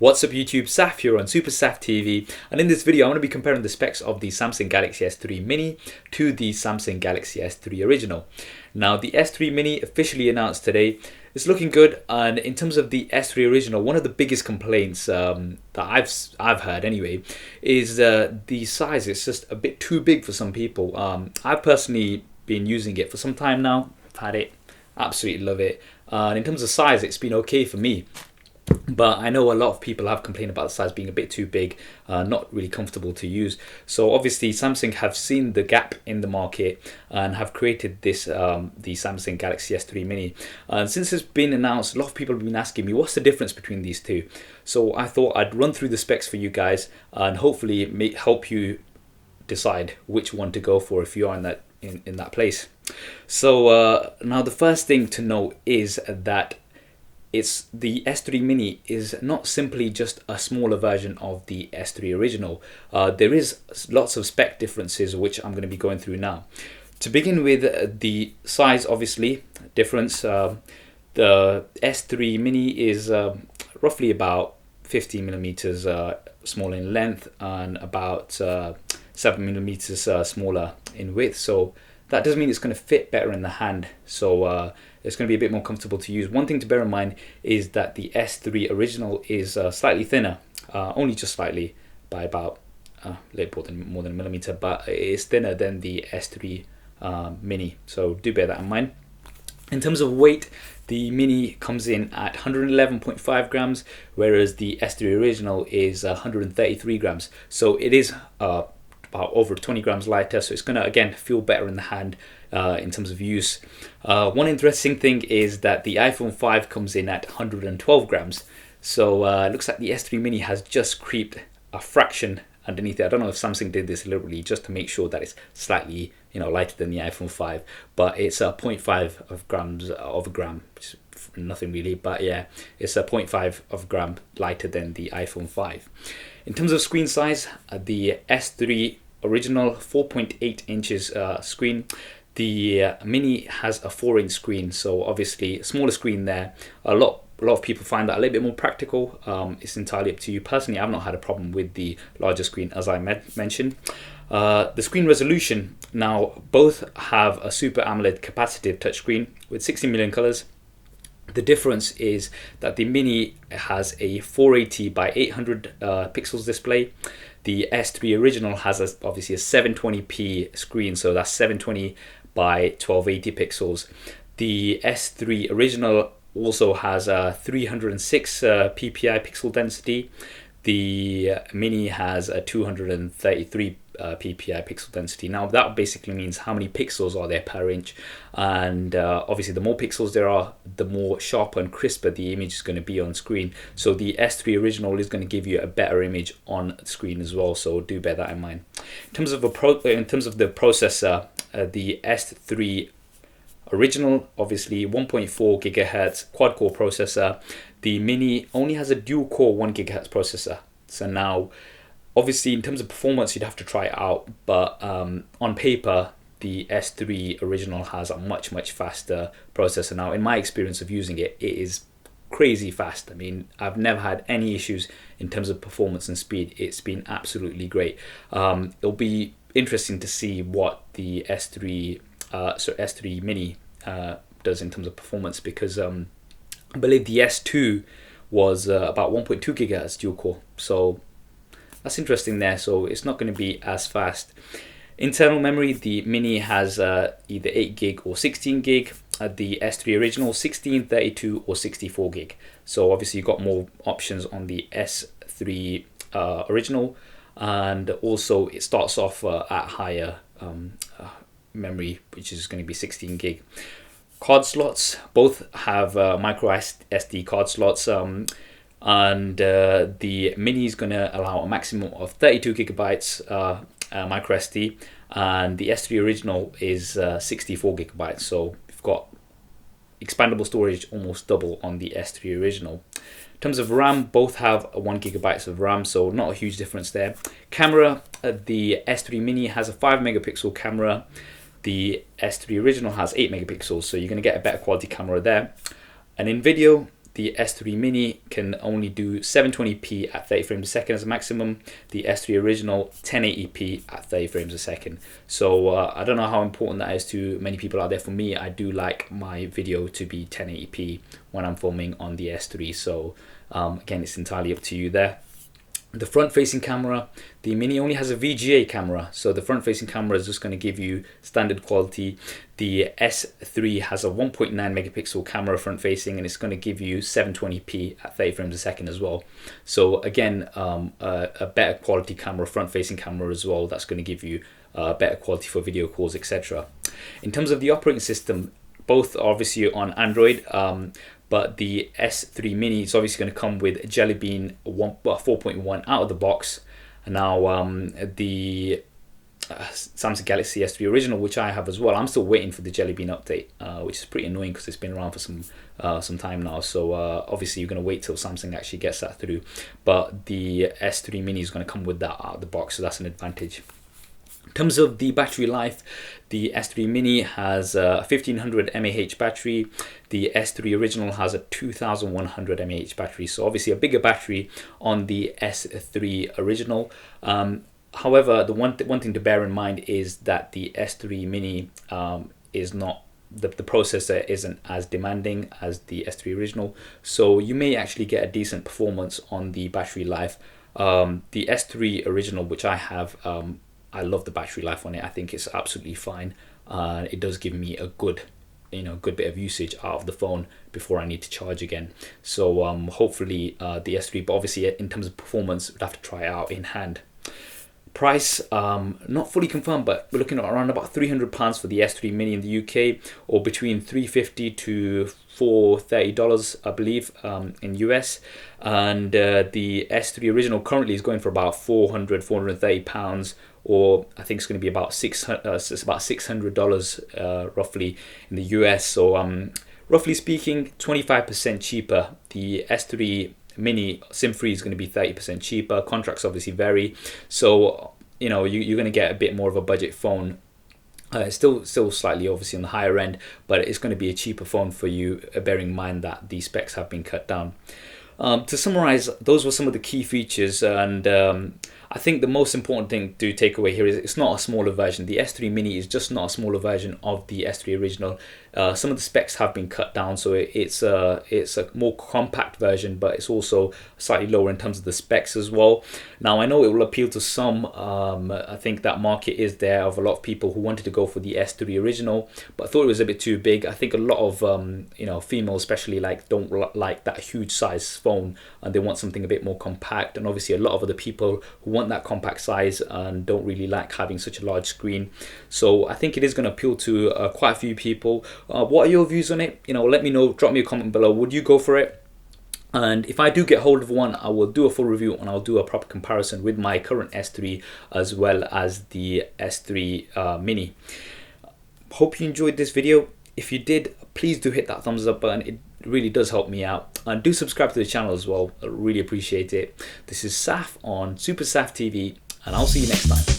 What's up YouTube, Saf here on Super Saf TV, and in this video I'm going to be comparing the specs of the Samsung Galaxy S3 Mini to the Samsung Galaxy S3 Original. Now the S3 Mini officially announced today. It's looking good, and in terms of the S3 Original, one of the biggest complaints that I've heard anyway is the size. It's just a bit too big for some people. I've personally been using it for some time now. I've had it, absolutely love it. And in terms of size, it's been okay for me. But I know a lot of people have complained about the size being a bit too big, not really comfortable to use. So obviously Samsung have seen the gap in the market and have created this, the Samsung Galaxy S3 Mini. And since it's been announced, a lot of people have been asking me what's the difference between these two. So I thought I'd run through the specs for you guys and hopefully help you decide which one to go for if you are in that place. So now the first thing to know is that the S3 Mini is not simply just a smaller version of the S3 Original. There is lots of spec differences which I'm going to be going through now. To begin with, the size obviously difference. The S3 Mini is roughly about 50 millimeters smaller in length and about 7 millimeters smaller in width. So that does mean it's going to fit better in the hand. So it's going to be a bit more comfortable to use. One thing to bear in mind is that the S3 Original is slightly thinner, only just slightly, by about a little more than a millimeter, but it is thinner than the S3 Mini. So do bear that in mind. In terms of weight, the Mini comes in at 111.5 grams, whereas the S3 Original is 133 grams. So it is about over 20 grams lighter, so it's going to again feel better in the hand in terms of use. One interesting thing is that the iPhone 5 comes in at 112 grams, so it looks like the S3 Mini has just creeped a fraction underneath it. I don't know if Samsung did this deliberately just to make sure that it's slightly lighter than the iPhone 5, but it's 0.5 of grams of a gram, which is nothing really, but yeah, it's 0.5 of a gram lighter than the iPhone 5. In terms of screen size, the S3 Original 4.8 inches screen. The Mini has a 4-inch screen, so obviously a smaller screen there. A lot of people find that a little bit more practical. It's entirely up to you. Personally, I've not had a problem with the larger screen, as I mentioned. The screen resolution, now both have a Super AMOLED capacitive touchscreen with 60 million colors. The difference is that the Mini has a 480 by 800 pixels display. The S3 Original has obviously a 720p screen, so that's 720 by 1280 pixels. The S3 Original also has a 306 ppi pixel density. The Mini has a 233 ppi pixel density. Now that basically means how many pixels are there per inch, and obviously the more pixels there are, the more sharper and crisper the image is going to be on screen. So the S3 Original is going to give you a better image on screen as well, so do bear that in mind. In terms of the processor, the S3 Original obviously 1.4 gigahertz quad core processor. The Mini only has a dual core 1 gigahertz processor. So now obviously in terms of performance you'd have to try it out, but on paper the S3 Original has a much faster processor. Now in my experience of using it, it is crazy fast. I mean, I've never had any issues in terms of performance and speed. It's been absolutely great. It'll be interesting to see what the S3 Mini does in terms of performance, because I believe the S2 was about 1.2 gigahertz dual core, so that's interesting there. So it's not going to be as fast. Internal memory, the Mini has either 8 gig or 16 gig. The S3 Original 16, 32 or 64 gig. So obviously you've got more options on the S3 Original, and also it starts off at higher memory, which is going to be 16 gig. Card slots, both have micro SD card slots, and the Mini is going to allow a maximum of 32 gigabytes micro SD, and the S3 Original is 64 gigabytes. So we've got expandable storage almost double on the S3 Original. In terms of RAM, both have 1 gigabytes of RAM, so not a huge difference there. Camera, the S3 Mini has a 5 megapixel camera. The S3 Original has 8 megapixels, so you're going to get a better quality camera there. And in video, the S3 Mini can only do 720p at 30 frames a second as a maximum. The S3 original 1080p at 30 frames a second. So I don't know how important that is to many people out there. For me, I do like my video to be 1080p when I'm filming on the S3. So again, it's entirely up to you there. The front-facing camera, the Mini only has a VGA camera, so the front-facing camera is just going to give you standard quality. The S3 has a 1.9 megapixel camera front-facing, and it's going to give you 720p at 30 frames a second as well. So again, a better quality camera, front-facing camera as well. That's going to give you better quality for video calls, etc. In terms of the operating system, both are obviously on Android. But the S3 Mini is obviously going to come with Jelly Bean 4.1 out of the box. Now the Samsung Galaxy S3 original, which I have as well, I'm still waiting for the Jelly Bean update, which is pretty annoying because it's been around for some time now. So obviously you're going to wait till Samsung actually gets that through. But the S3 Mini is going to come with that out of the box, so that's an advantage. In terms of the battery life, the S3 Mini has a 1500 mAh battery. The S3 original has a 2100 mAh battery, so obviously a bigger battery on the S3 original. However, the one thing to bear in mind is that the S3 Mini is not, the processor isn't as demanding as the S3 original, so you may actually get a decent performance on the battery life. The S3 original, which I have, I love the battery life on it. I think it's absolutely fine. It does give me a good bit of usage out of the phone before I need to charge again. So hopefully the S3, but obviously in terms of performance, we'd have to try it out in hand. Price, not fully confirmed, but we're looking at around about £300 for the S3 Mini in the UK, or between $350 to $430, I believe, in US. And the S3 original currently is going for about £430, or I think it's going to be about $600 roughly in the US. So roughly speaking, 25% cheaper. The S3 Mini SIM-free is going to be 30% cheaper. Contracts obviously vary, so you're going to get a bit more of a budget phone. Still slightly obviously on the higher end, but it's going to be a cheaper phone for you, bearing in mind that the specs have been cut down. To summarize, those were some of the key features, and I think the most important thing to take away here is it's not a smaller version. The S3 Mini is just not a smaller version of the S3 original. Some of the specs have been cut down, so it's a more compact version, but it's also slightly lower in terms of the specs as well. Now I know it will appeal to some. I think that market is there of a lot of people who wanted to go for the S3 original, but thought it was a bit too big. I think a lot of females especially don't like that huge size phone, and they want something a bit more compact. And obviously a lot of other people who want that compact size and don't really like having such a large screen. So I think it is going to appeal to quite a few people. What are your views on it? Let me know. Drop me a comment below. Would you go for it? And if I do get hold of one, I will do a full review and I'll do a proper comparison with my current S3 as well as the S3 Mini. Hope you enjoyed this video. If you did, please do hit that thumbs up button. It really does help me out. And do subscribe to the channel as well. I really appreciate it. This is Saf on Super Saf TV, and I'll see you next time.